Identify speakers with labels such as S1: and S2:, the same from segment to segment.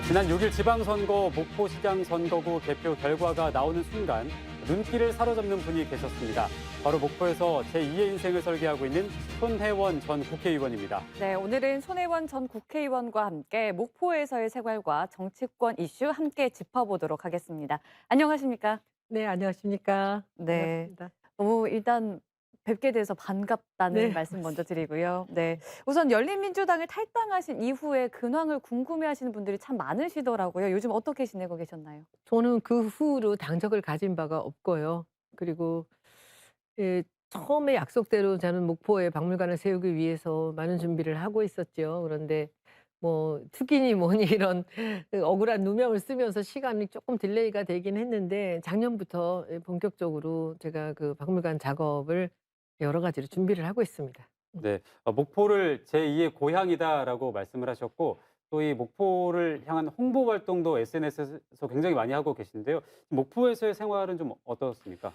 S1: 지난 6일 지방선거 목포시장 선거구 개표 결과가 나오는 순간 눈길을 사로잡는 분이 계셨습니다. 바로 목포에서 제2의 인생을 설계하고 있는 손혜원 전 국회의원입니다.
S2: 네, 오늘은 손혜원 전 국회의원과 함께 목포에서의 생활과 정치권 이슈 함께 짚어보도록 하겠습니다. 안녕하십니까?
S3: 네, 안녕하십니까.
S2: 네,
S3: 반갑습니다.
S2: 너무 일단 뵙게 돼서 반갑다는
S3: 네,
S2: 말씀 먼저 드리고요. 네, 우선 열린민주당을 탈당하신 이후에 근황을 궁금해하시는 분들이 참 많으시더라고요. 요즘 어떻게 지내고 계셨나요?
S3: 저는 그 후로 당적을 가진 바가 없고요. 그리고 처음에 약속대로 저는 목포에 박물관을 세우기 위해서 많은 준비를 하고 있었죠. 그런데 뭐 특기니 뭐니 이런 그 억울한 누명을 쓰면서 시간이 조금 딜레이가 되긴 했는데 작년부터 본격적으로 제가 그 박물관 작업을 여러 가지로 준비를 하고 있습니다.
S1: 네, 목포를 제2의 고향이다라고 말씀을 하셨고 또 이 목포를 향한 홍보 활동도 SNS에서 굉장히 많이 하고 계신데요. 목포에서의 생활은 좀 어떻습니까?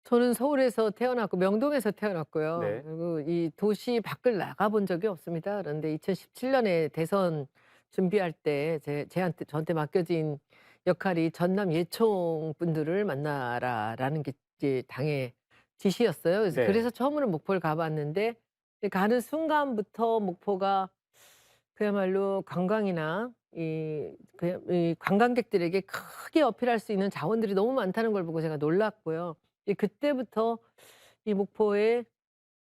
S3: 저는 서울에서 태어났고 명동에서 태어났고요.
S1: 네,
S3: 그리고 이 도시 밖을 나가 본 적이 없습니다. 그런데 2017년에 대선 준비할 때 저한테 맡겨진 역할이 전남 예총 분들을 만나라라는 게 이제 당의 지시였어요. 그래서
S1: 네.
S3: 처음으로 목포를 가 봤는데 가는 순간부터 목포가 그야말로 관광이나 이 관광객들에게 크게 어필할 수 있는 자원들이 너무 많다는 걸 보고 제가 놀랐고요. 그때부터 이 목포에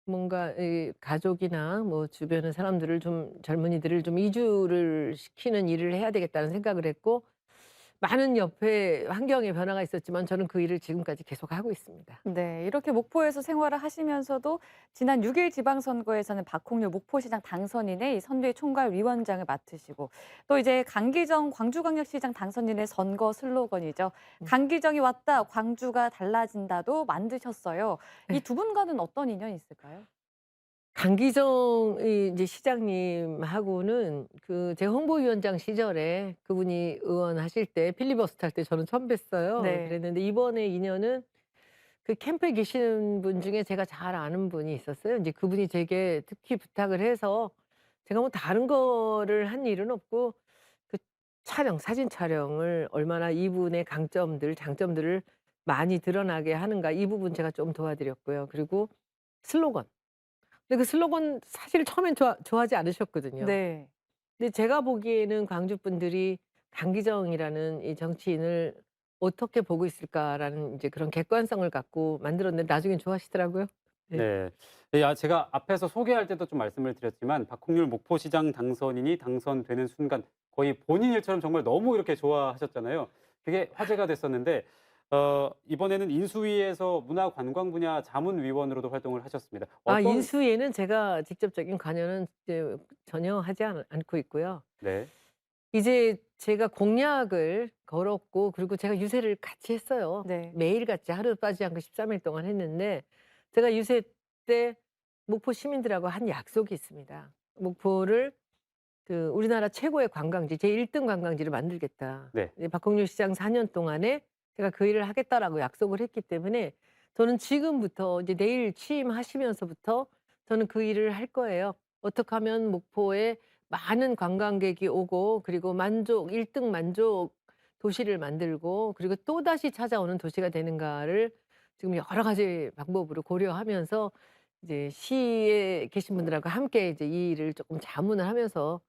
S3: 뭔가 이 가족이나 뭐 주변의 사람들을 좀 젊은이들을 좀 이주를 시키는 일을 해야 되겠다는 생각을 했고 많은 옆에 환경의 변화가 있었지만 저는 그 일을 지금까지 계속하고 있습니다.
S2: 네, 이렇게 목포에서 생활을 하시면서도 지난 6일 지방선거에서는 박홍렬 목포시장 당선인의 이 선대 총괄위원장을 맡으시고 또 이제 강기정 광주광역시장 당선인의 선거 슬로건이죠.
S3: 음.
S2: 강기정이 왔다, 광주가 달라진다도 만드셨어요. 이
S3: 네.
S2: 두 분과는 어떤 인연이 있을까요?
S3: 강기정 이제 시장님하고는 그 제가 홍보위원장 시절에 그분이 의원하실 때 필리버스터 할 때 저는 처음 뵀어요.
S2: 네.
S3: 그랬는데 이번에 인연은 그 캠프에 계시는 분 중에 제가 잘 아는 분이 있었어요. 이제 그분이 제게 특히 부탁을 해서 제가 뭐 다른 거를 한 일은 없고 그 사진 촬영을 얼마나 이분의 강점들, 장점들을 많이 드러나게 하는가 이 부분 제가 좀 도와드렸고요. 그리고 슬로건. 근데 그 슬로건 사실 처음엔 좋아하지 않으셨거든요.
S2: 네.
S3: 근데 제가 보기에는 광주 분들이 '강기정이라는 이 정치인을 어떻게 보고 있을까.'라는 이제 그런 객관성을 갖고 만들었는데 나중엔 좋아하시더라고요. 네.
S1: 네. 네, 제가 앞에서 소개할 때도 좀 말씀을 드렸지만 박홍률 목포시장 당선인이 당선되는 순간 거의 본인 일처럼 정말 너무 이렇게 좋아하셨잖아요. 그게 화제가 됐었는데 이번에는 인수위에서 문화관광 분야 자문위원으로도 활동을 하셨습니다. 어떤
S3: 인수위에는 제가 직접적인 관여는 이제 전혀 하지 않고 있고요.
S1: 네.
S3: 이제 제가 공약을 걸었고 그리고 제가 유세를 같이 했어요.
S2: 네.
S3: 매일같이 하루 빠지지 않고 13일 동안 했는데 제가 유세 때 목포 시민들하고 한 약속이 있습니다. 목포를 그 우리나라 최고의 관광지 제1등 관광지를 만들겠다.
S1: 네.
S3: 이제 박홍렬 시장 4년 동안에 제가 그 일을 하겠다라고 약속을 했기 때문에 저는 지금부터 이제 내일 취임하시면서부터 저는 그 일을 할 거예요. 어떻게 하면 목포에 많은 관광객이 오고 그리고 만족 1등 만족 도시를 만들고 그리고 또다시 찾아오는 도시가 되는가를 지금 여러 가지 방법으로 고려하면서 이제 시에 계신 분들하고 함께 이제 이 일을 조금 자문을 하면서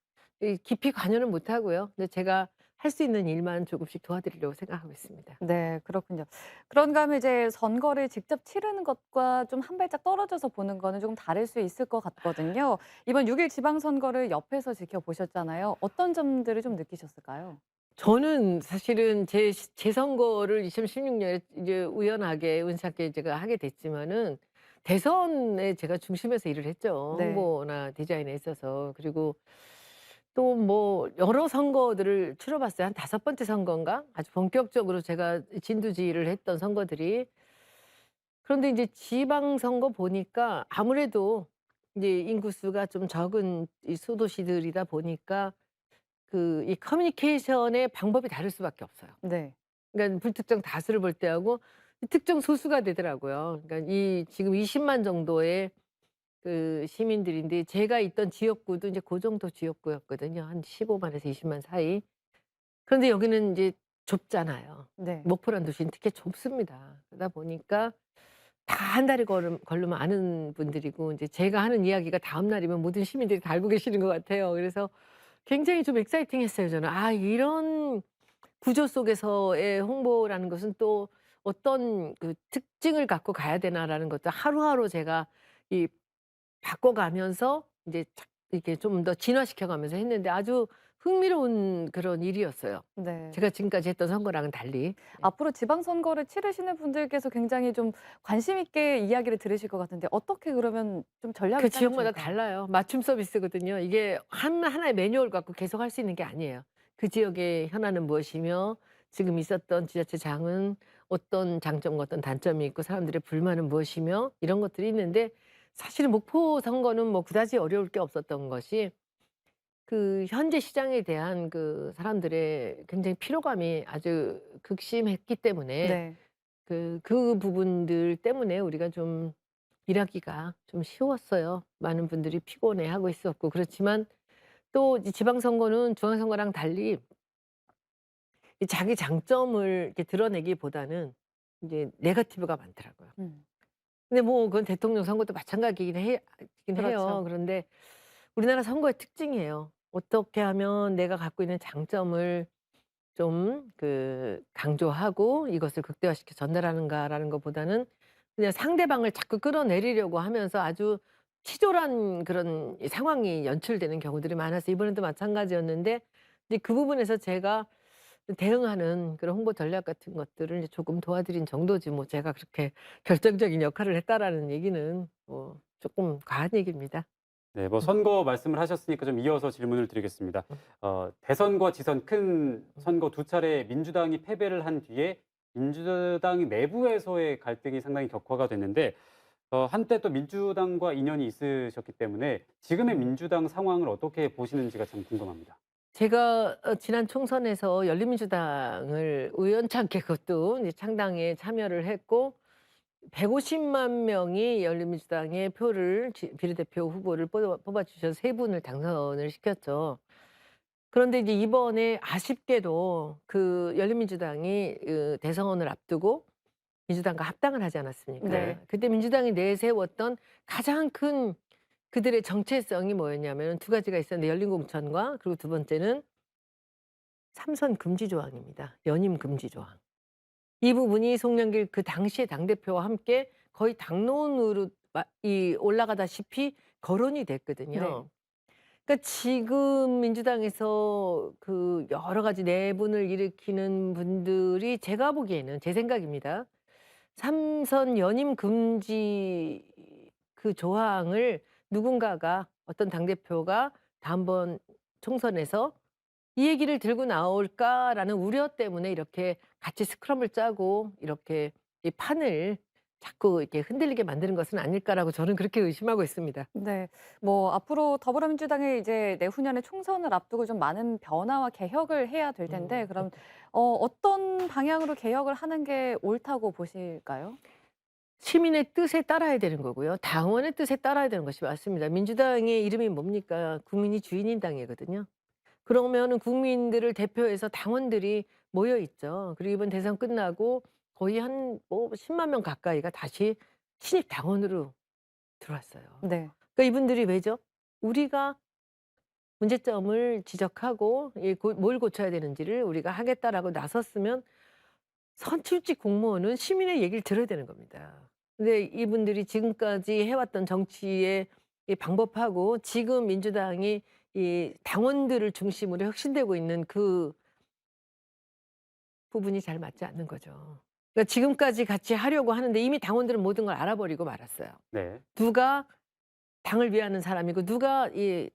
S3: 깊이 관여는 못 하고요. 근데 제가 할 수 있는 일만 조금씩 도와드리려고 생각하고 있습니다.
S2: 네, 그렇군요. 그런가 하면 이제 선거를 직접 치르는 것과 좀 한 발짝 떨어져서 보는 거는 조금 다를 수 있을 것 같거든요. 이번 6일 지방선거를 옆에서 지켜보셨잖아요. 어떤 점들을 좀 느끼셨을까요?
S3: 저는 사실은 제 선거를 2016 년에 이제 우연하게 운치 않게 제가 하게 됐지만은 대선에 제가 중심에서 일을 했죠.
S2: 네.
S3: 홍보나 디자인에 있어서. 그리고 또 뭐 여러 선거들을 치러 봤어요. 한 5번째 선거인가? 아주 본격적으로 제가 진두지휘를 했던 선거들이. 그런데 인제 지방 선거 보니까 아무래도 인제 인구수가 좀 적은 이 소도시들이다 보니까 그 이 커뮤니케이션의 방법이 다를 수밖에 없어요.
S2: 네.
S3: 그러니까 불특정 다수를 볼 때하고 이 특정 소수가 되더라고요. 그러니까 이 지금 20만 정도의 그 시민들인데 제가 있던 지역구도 인제 고 정도 지역구였거든요. 한 15만 에서 20만 사이. 그런데 여기는 이제 좁잖아요.
S2: 네.
S3: 목포란 도시는 특히 좁습니다. 그러다 보니까 다 한 달이 걸르면 아는 분들이고 이제 제가 하는 이야기가 다음 날이면 모든 시민들이 다 알고 계시는 것 같아요. 그래서 굉장히 좀 익사이팅했어요 저는. '아 이런 구조 속에서의 홍보라는 것은 또 어떤 그 특징을 갖고 가야 되나.'라는 것도 하루하루 제가 이 바꿔가면서 이제 이렇게 좀 더 진화시켜 가면서 했는데 아주 흥미로운 그런 일이었어요.
S2: 네.
S3: 제가 지금까지 했던 선거랑은 달리. 네.
S2: 앞으로 지방선거를 치르시는 분들께서 굉장히 좀 관심 있게 이야기를 들으실 것 같은데 어떻게 그러면 좀 전략을
S3: 그
S2: 짜면
S3: 지역마다
S2: 좋을까요?
S3: 달라요. 맞춤 서비스거든요. 이게 하나의 매뉴얼 갖고 계속 할 수 있는 게 아니에요. 그 지역의 현안은 무엇이며 지금 있었던 지자체장은 어떤 장점과 어떤 단점이 있고 사람들의 불만은 무엇이며 이런 것들이 있는데 사실은 목포 선거는 뭐 그다지 어려울 게 없었던 것이 그 현재 시장에 대한 그 사람들의 굉장히 피로감이 아주 극심했기 때문에
S2: 네.
S3: 그 부분들 때문에 우리가 좀 일하기가 좀 쉬웠어요. 많은 분들이 피곤해하고 있었고 그렇지만 또 이 지방선거는 중앙선거랑 달리 이 자기 장점을 이렇게 드러내기보다는 이제 네거티브가 많더라고요.
S2: 음.
S3: 근데 뭐 그건 대통령 선거도 마찬가지긴 해요.
S2: 그렇죠.
S3: 그런데 우리나라 선거의 특징이에요. 어떻게 하면 내가 갖고 있는 장점을 좀 강조하고 이것을 극대화시켜 전달하는가라는 것보다는 그냥 상대방을 자꾸 끌어내리려고 하면서 아주 치졸한 그런 이 상황이 연출되는 경우들이 많아서 이번에도 마찬가지였는데 이제 그 부분에서 제가 대응하는 그런 홍보 전략 같은 것들을 이제 조금 도와드린 정도지 뭐 제가 그렇게 결정적인 역할을 했다라는 얘기는 뭐 조금 과한 얘기입니다.
S1: 네, 뭐 선거 말씀을 하셨으니까 좀 이어서 질문을 드리겠습니다. 대선과 지선 큰 선거 두 차례 민주당이 패배를 한 뒤에 민주당 내부에서의 갈등이 상당히 격화가 됐는데 한때 또 민주당과 인연이 있으셨기 때문에 지금의
S3: 음.
S1: 민주당 상황을 어떻게 보시는지가 참 궁금합니다.
S3: 제가 지난 총선에서 열린민주당을 우연찮게 그것도 이제 창당에 참여를 했고 150만 명이 열린민주당의 표를 비례대표 후보를 뽑아 주셔서 세 분을 당선을 시켰죠. 그런데 이제 이번에 아쉽게도 그 열린민주당이 대선을 앞두고 민주당과 합당을 하지 않았습니까?
S2: 네.
S3: 그때 민주당이 내세웠던 가장 큰 그들의 정체성이 뭐였냐면 두 가지가 있었는데 열린공천과 그리고 두 번째는 삼선 금지 조항입니다. 연임 금지 조항. 이 부분이 송영길 그 당시의 당대표와 함께 거의 당론으로 올라가다시피 거론이
S2: 네.
S3: 됐거든요. 그러니까 지금 민주당에서 그 여러 가지 내분을 일으키는 분들이 제가 보기에는 제 생각입니다. 삼선 연임 금지 그 조항을 누군가가 어떤 당대표가 다음번 총선에서 '이 얘기를 들고 나올까.'라는 우려 때문에 이렇게 같이 스크럼을 짜고 이렇게 이 판을 자꾸 이렇게 흔들리게 만드는 것은 아닐까라고 저는 그렇게 의심하고 있습니다.
S2: 네. 뭐 앞으로 더불어민주당이 이제 내후년에 총선을 앞두고 좀 많은 변화와 개혁을 해야 될 텐데
S3: 음.
S2: 그럼 어떤 방향으로 개혁을 하는 게 옳다고 보실까요?
S3: 시민의 뜻에 따라야 되는 거고요. 당원의 뜻에 따라야 되는 것이 맞습니다. 민주당의 이름이 뭡니까? 국민이 주인인 당이거든요. 그러면은 국민들을 대표해서 당원들이 모여 있죠. 그리고 이번 대선 끝나고 거의 한 뭐 10만 명 가까이가 다시 신입 당원으로 들어왔어요.
S2: 네.
S3: 그러니까 이분들이 왜죠? 우리가 문제점을 지적하고 뭘 고쳐야 되는지를 우리가 하겠다라고 나섰으면 선출직 공무원은 시민의 얘기를 들어야 되는 겁니다. 근데 이분들이 지금까지 해왔던 정치의 이 방법하고 지금 민주당이 이 당원들을 중심으로 혁신되고 있는 그 부분이 잘 맞지 않는 거죠. 그러니까 지금까지 같이 하려고 하는데 이미 당원들은 모든 걸 알아버리고 말았어요.
S1: 네.
S3: 누가 당을 위하는 사람이고 누가 이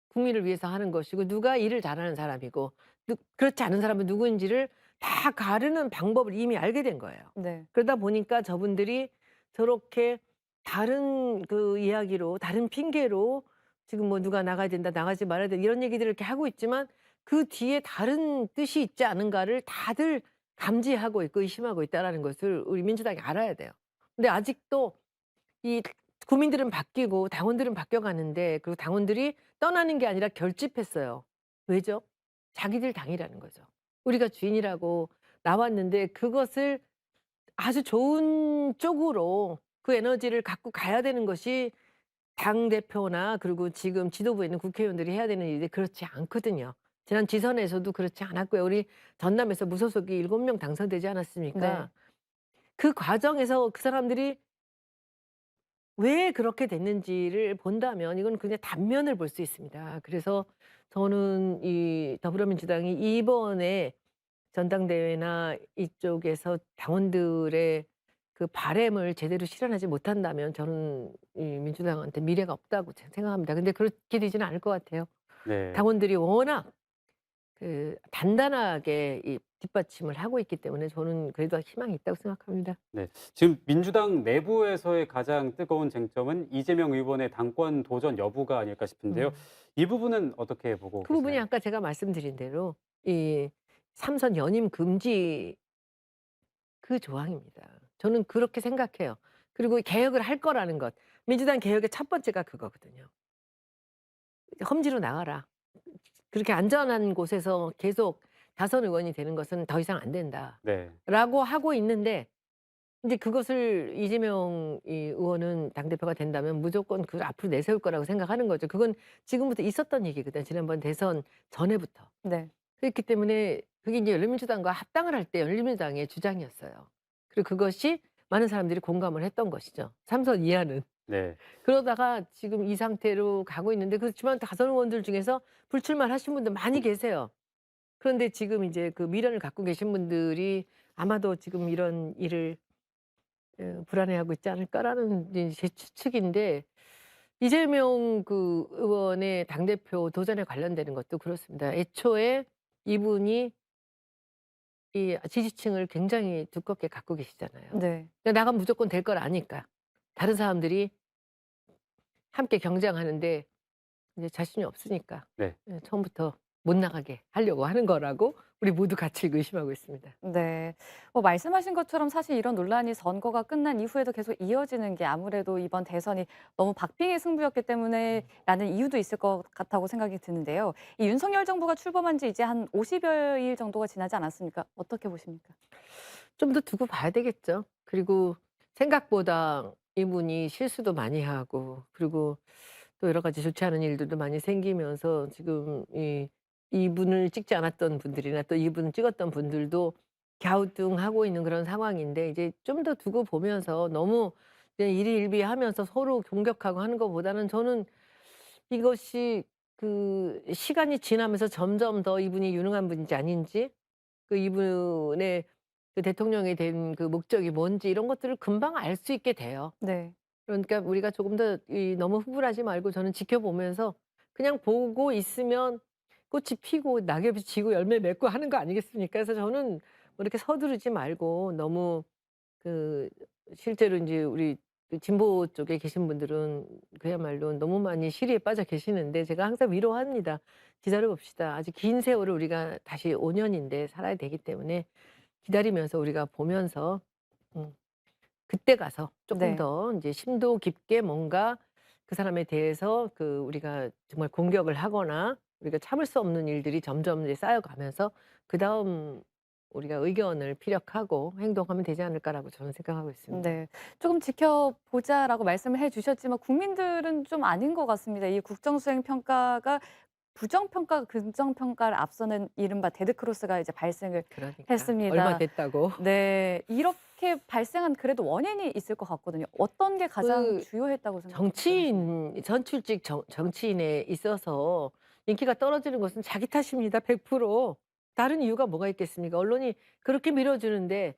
S3: 국민을 위해서 하는 것이고 누가 일을 잘하는 사람이고 그렇지 않은 사람은 누구인지를 다 가르는 방법을 이미 알게 된 거예요.
S2: 네.
S3: 그러다 보니까 저분들이 저렇게 다른 그 이야기로 다른 핑계로 지금 뭐 "누가 나가야 된다. 나가지 말아야 된다." 이런 얘기들을 이렇게 하고 있지만 그 뒤에 다른 뜻이 있지 않은가를 다들 감지하고 있고 의심하고 있다라는 것을 우리 민주당이 알아야 돼요. 근데 아직도 이 국민들은 바뀌고 당원들은 바뀌어가는데 그리고 당원들이 떠나는 게 아니라 결집했어요. 왜죠? 자기들 당이라는 거죠. 우리가 주인이라고 나왔는데 그것을 아주 좋은 쪽으로 그 에너지를 갖고 가야 되는 것이 당대표나 그리고 지금 지도부에 있는 국회의원들이 해야 되는 일이 그렇지 않거든요. 지난 지선에서도 그렇지 않았고요. 우리 전남에서 무소속이 7명 당선되지 않았습니까?
S2: 네.
S3: 그 과정에서 그 사람들이 왜 그렇게 됐는지를 본다면 이건 그냥 단면을 볼 수 있습니다. 그래서 저는 이 더불어민주당이 이번에 전당대회나 이쪽에서 당원들의 그 바램을 제대로 실현하지 못한다면 저는 이 민주당한테 미래가 없다고 생각합니다. 근데 그렇게 되지는 않을 것 같아요.
S1: 네.
S3: 당원들이 워낙 그 단단하게 이 뒷받침을 하고 있기 때문에 저는 그래도 희망이 있다고 생각합니다.
S1: 네. 지금 민주당 내부에서의 가장 뜨거운 쟁점은 이재명 의원의 당권 도전 여부가 아닐까 싶은데요.
S3: 음.
S1: 이 부분은 어떻게 보고
S3: 그 부분이
S1: 계시나요?
S3: 아까 제가 말씀드린 대로 이 삼선 연임 금지 그 조항입니다. 저는 그렇게 생각해요. 그리고 개혁을 할 거라는 것. 민주당 개혁의 첫 번째가 그거거든요. 험지로 나가라. 그렇게 안전한 곳에서 계속 다선 의원이 되는 것은 더 이상 안
S1: 네.
S3: 된다라고 하고 있는데 이제 그것을 이재명 이 의원은 당대표가 된다면 무조건 그걸 앞으로 내세울 거라고 생각하는 거죠. 그건 지금부터 있었던 얘기거든요. 지난번 대선 전에부터.
S2: 네.
S3: 그렇기 때문에 그게 이제 열린민주당과 합당을 할 때 열린민주당의 주장이었어요. 그리고 그것이 많은 사람들이 공감을 했던 것이죠. 삼선 이하는.
S1: 네.
S3: 그러다가 지금 이 상태로 가고 있는데 그렇지만 다선 의원들 중에서 불출마하신 분들 많이 계세요. 그런데 지금 이제 그 미련을 갖고 계신 분들이 아마도 지금 이런 일을 불안해하고 있지 않을까라는 이제 제 추측인데 이재명 그 의원의 당대표 도전에 관련되는 것도 그렇습니다. 애초에 이분이 이 지지층을 굉장히 두껍게 갖고 계시잖아요.
S2: 네.
S3: 그러니까 나가면 무조건 될 걸 아니까 다른 사람들이 함께 경쟁하는데 이제 자신이 없으니까
S1: 네.
S3: 처음부터 못 나가게 하려고 하는 거라고 우리 모두 같이 의심하고 있습니다.
S2: 네. 말씀하신 것처럼 사실 이런 논란이 선거가 끝난 이후에도 계속 이어지는 게 아무래도 이번 대선이 너무 박빙의 승부였기 때문에라는 이유도 있을 것 같다고 생각이 드는데요. 이 윤석열 정부가 출범한 지 이제 한 50여 일 정도가 지나지 않았습니까? 어떻게 보십니까?
S3: 좀 더 두고 봐야 되겠죠. 그리고 생각보다 이분이 실수도 많이 하고 그리고 또 여러 가지 좋지 않은 일들도 많이 생기면서 지금 이분을 찍지 않았던 분들이나 또 이분을 찍었던 분들도 갸우뚱하고 있는 그런 상황인데 이제 좀 더 두고 보면서 너무 그냥 일희일비하면서 서로 공격하고 하는 것보다는 저는 이것이 그 시간이 지나면서 점점 더 이분이 유능한 분인지 아닌지 그 이분의 그 대통령이 된 그 목적이 뭔지 이런 것들을 금방 알 수 있게 돼요.
S2: 네.
S3: 그러니까 우리가 조금 더 너무 흥분하지 말고 저는 지켜보면서 그냥 보고 있으면 꽃이 피고 낙엽이 지고 열매 맺고 하는 거 아니겠습니까? 그래서 저는 뭐 이렇게 서두르지 말고 너무 그 실제로 인제 우리 그 진보 쪽에 계신 분들은 그야말로 너무 많이 시리에 빠져 계시는데 제가 항상 위로합니다. "기다려 봅시다. 아직 긴 세월을 우리가 다시 5 년인데 살아야 되기 때문에 기다리면서 우리가 보면서 음 그때 가서 쪼끔
S2: 네.
S3: 더 인제 심도 깊게 뭔가 그 사람에 대해서 그 우리가 정말 공격을 하거나 우리가 참을 수 없는 일들이 점점 이제 쌓여가면서 그다음 우리가 의견을 피력하고 행동하면 되지 않을까라고 저는 생각하고 있습니다.
S2: 네. "조금 지켜보자."라고 말씀을 해 주셨지만 국민들은 좀 아닌 것 같습니다. 이 국정수행 평가가 부정평가가 긍정평가를 앞서는 이른바 데드크로스가 이제 발생을
S3: 그러니까 얼마
S2: 했습니다.
S3: 됐다고.
S2: 네. 이렇게 발생한 그래도 원인이 있을 것 같거든요. 어떤 게 가장
S3: 그
S2: 주요했다고 생각하세요?
S3: 정치인 선출직 정치인에 있어서 인기가 떨어지는 것은 자기 탓입니다. 100%. 다른 이유가 뭐가 있겠습니까? 언론이 그렇게 밀어주는데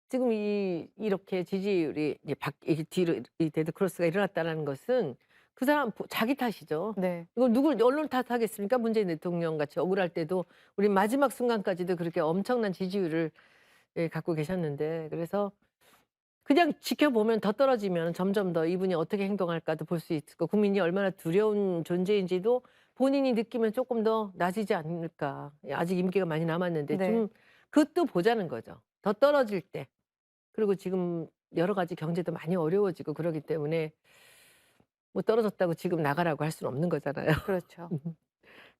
S3: 지금 이렇게 지지율이 이제 이게 뒤로 이 데드크로스가 일어났다는 것은 그 사람 자기 탓이죠.
S2: 네.
S3: 이걸 누굴 언론 탓하겠습니까? 문재인 대통령 같이 억울할 때도 우리 마지막 순간까지도 그렇게 엄청난 지지율을 갖고 계셨는데 그래서 그냥 지켜보면 더 떨어지면 점점 더 이분이 어떻게 행동할까도 볼 수 있을 거 국민이 얼마나 두려운 존재인지도 본인이 느끼면 조금 더 나아지지 않을까. 아직 임기가 많이 남았는데
S2: 네.
S3: 좀 그것도 보자는 거죠. 더 떨어질 때. 그리고 지금 여러 가지 경제도 많이 어려워지고 그러기 때문에 뭐 떨어졌다고 지금 나가라고 할 수는 없는 거잖아요.
S2: 그렇죠.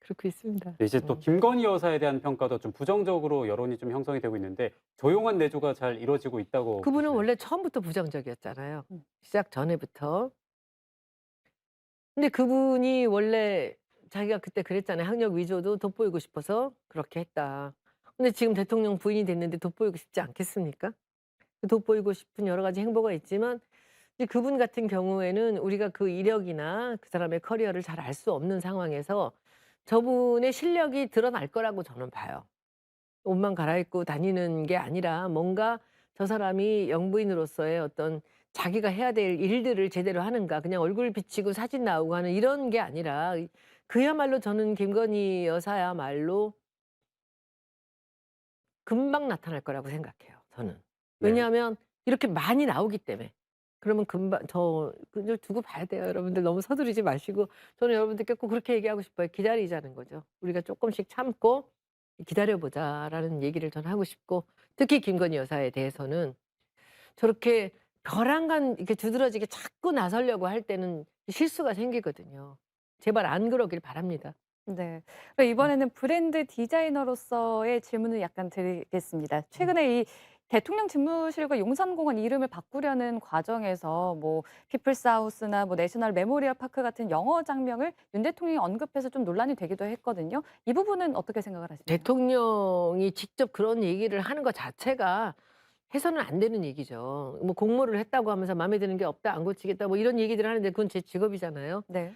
S3: 그렇고 있습니다.
S1: 이제 또 김건희 여사에 대한 평가도 좀 부정적으로 여론이 좀 형성이 되고 있는데 조용한 내조가 잘 이루어지고 있다고
S3: 그분은
S1: 보시나요?
S3: 원래 처음부터 부정적이었잖아요.
S2: 음.
S3: 시작 전에부터. 근데 그분이 원래 자기가 그때 그랬잖아요. 학력 위조도 돋보이고 싶어서 그렇게 했다. 근데 지금 대통령 부인이 됐는데 돋보이고 싶지 않겠습니까? 그 돋보이고 싶은 여러 가지 행보가 있지만 이제 그분 같은 경우에는 우리가 그 이력이나 그 사람의 커리어를 잘 알 수 없는 상황에서 저분의 실력이 드러날 거라고 저는 봐요. 옷만 갈아입고 다니는 게 아니라 뭔가 저 사람이 영부인으로서의 어떤 자기가 해야 될 일들을 제대로 하는가, 그냥 얼굴 비치고 사진 나오고 하는 이런 게 아니라 그야말로 저는 김건희 여사야말로 금방 나타날 거라고 생각해요, 저는.
S1: 네.
S3: 왜냐하면 이렇게 많이 나오기 때문에. 그러면 금방 그냥 두고 봐야 돼요. 여러분들 너무 서두르지 마시고 저는 여러분들께 꼭 그렇게 얘기하고 싶어요. 기다리자는 거죠. 우리가 쪼끔씩 참고 기다려 보자라는 얘기를 저는 하고 싶고 특히 김건희 여사에 대해서는 저렇게 벼랑간 이렇게 두드러지게 자꾸 나서려고 할 때는 실수가 생기거든요. 제발 안 그러길 바랍니다.
S2: 네. 그럼 이번에는 브랜드 디자이너로서의 질문을 약간 드리겠습니다. 최근에 이 대통령 집무실과 용산공원 이름을 바꾸려는 과정에서 뭐 피플스하우스나 뭐 내셔널 메모리얼 파크 같은 영어 장명을 윤 대통령이 언급해서 좀 논란이 되기도 했거든요. 이 부분은 어떻게 생각을 하시나요?
S3: 대통령이 직접 그런 얘기를 하는 것 자체가 해서는 안 되는 얘기죠. 뭐 공모를 했다고 하면서 마음에 드는 게 없다, 안 고치겠다 뭐 이런 얘기들을 하는데 그건 제 직업이잖아요.
S2: 네.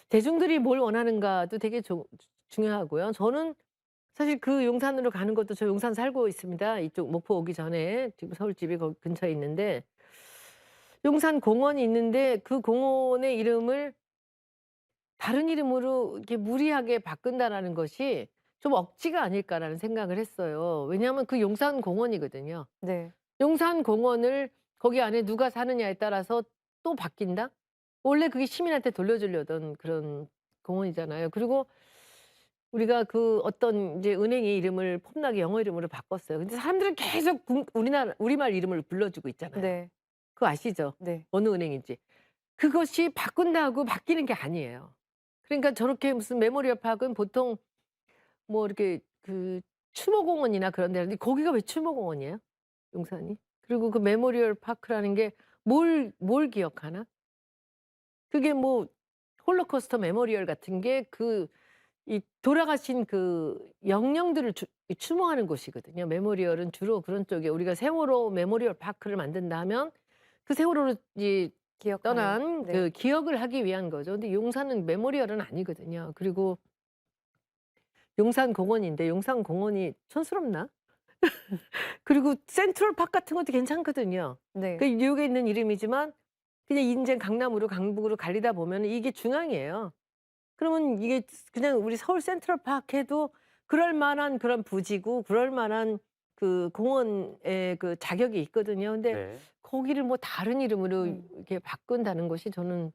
S3: 대중들이 뭘 원하는가도 되게 중요하고요. 저는 사실 그 용산으로 가는 것도 저 용산 살고 있습니다. 이쪽 목포 오기 전에 지금 서울집이 거기 근처에 있는데 용산 공원이 있는데 그 공원의 이름을 다른 이름으로 이렇게 무리하게 바꾼다라는 것이 좀 억지가 아닐까라는 생각을 했어요. 왜냐하면 그 용산 공원이거든요.
S2: 네.
S3: 용산 공원을 거기 안에 누가 사느냐에 따라서 또 바뀐다? 원래 그게 시민한테 돌려주려던 그런 공원이잖아요. 그리고 우리가 그 어떤 이제 은행의 이름을 폼나게 영어 이름으로 바꿨어요. 근데 사람들은 계속 우리말 이름을 불러주고 있잖아요.
S2: 네.
S3: 그거 아시죠?
S2: 네.
S3: 어느 은행인지. 그것이 바꾼다고 바뀌는 게 아니에요. 그러니까 저렇게 무슨 메모리얼 파크는 보통 뭐 이렇게 그 추모공원이나 그런 데는데 거기가 왜 추모공원이에요? 용산이? 그리고 그 메모리얼 파크라는 게 뭘 기억하나? 그게 뭐 홀로코스터 메모리얼 같은 게 이 돌아가신 그 영령들을 추모하는 곳이거든요. 메모리얼은 주로 그런 쪽에 우리가 세월호 메모리얼 파크를 만든다면 그 세월호로 이제
S2: 기억하는.
S3: 떠난
S2: 네.
S3: 그 기억을 하기 위한 거죠. 근데 용산은 메모리얼은 아니거든요. 그리고 용산공원인데 용산공원이 촌스럽나? 그리고 센트럴파크 같은 것도 괜찮거든요.
S2: 네.
S3: 그 뉴욕에 있는 이름이지만 그냥 인제 강남으로 강북으로 갈리다 보면은 이게 중앙이에요. 그러면 이게 그냥 우리 서울 센트럴파크 해도 그럴 만한 그런 부지고 그럴 만한 그 공원의 그 자격이 있거든요. 근데
S1: 네.
S3: 거기를 뭐 다른 이름으로
S2: 음.
S3: 이렇게 바꾼다는 것이 저는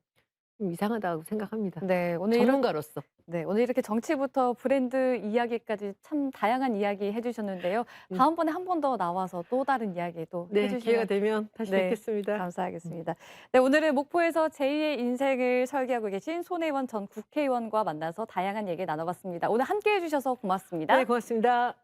S3: 좀 이상하다고 생각합니다.
S2: 네.
S3: 전문가로서.
S2: 오늘 이렇게 정치부터 브랜드 이야기까지 참 다양한 이야기 해 주셨는데요.
S3: 음.
S2: 다음번에 한 번 더 나와서 또 다른 이야기도 해
S3: 네, 기회가
S2: 주시면
S3: 되면 다시
S2: 네.
S3: 뵙겠습니다.
S2: 감사하겠습니다. 네, 오늘은 목포에서 제2의 인생을 설계하고 계신 손혜원 전 국회의원과 만나서 다양한 얘기 나눠봤습니다. 오늘 함께해 주셔서 고맙습니다.
S3: 네, 고맙습니다.